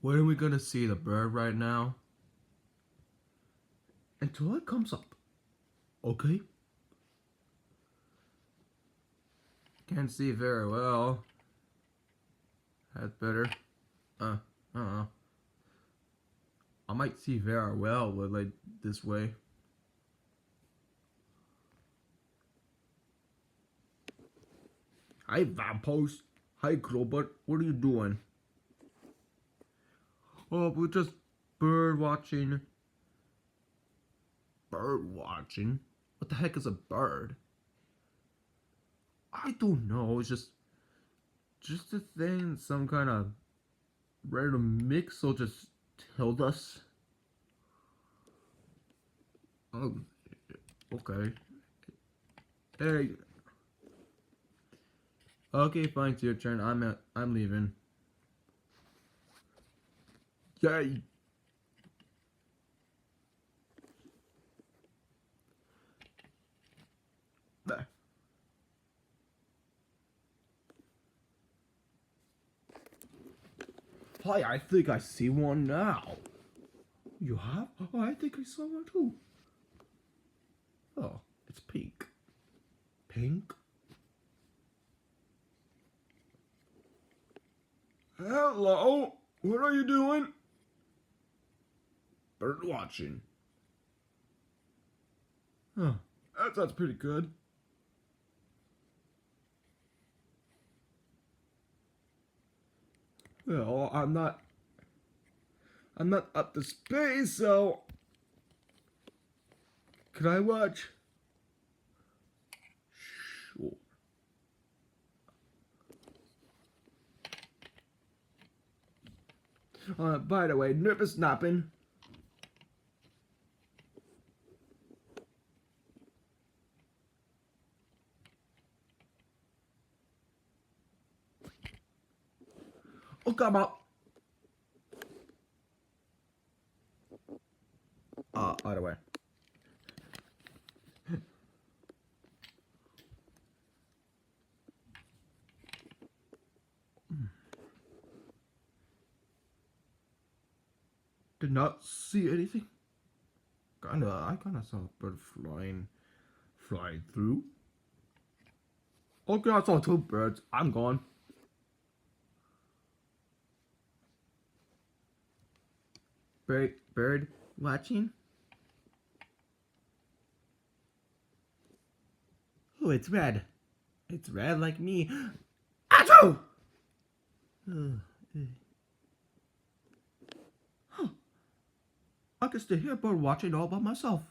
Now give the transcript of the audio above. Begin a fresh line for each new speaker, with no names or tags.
When are we gonna see the bird right now? Until it comes up. Okay? Can't see very well. That's better. I don't know. I might see very well with like this way. Hi Vampos. Hi Crowbot. What are you doing? Oh, we're just bird watching. Bird watching? What the heck is a bird? I don't know. It's just a thing. Some kind of random Mixel just told us. Oh, okay. Hey. Okay, fine. It's your turn. I'm leaving. Yay. There. Hi, I think I see one now. You have? Oh, I think I saw one too. Oh, it's pink. Pink? Hello? What are you doing? Bird watching. Huh. That sounds pretty good. Well, I'm not up to space, so can I watch? Sure. By the way, nervous napping. Oh, come up. By the way. Did not see anything. I kinda saw a bird flying through. Okay, I saw two birds. I'm gone. Bird watching. Oh, it's red. It's red like me. Achoo! Huh. I can stay here bird watching all by myself.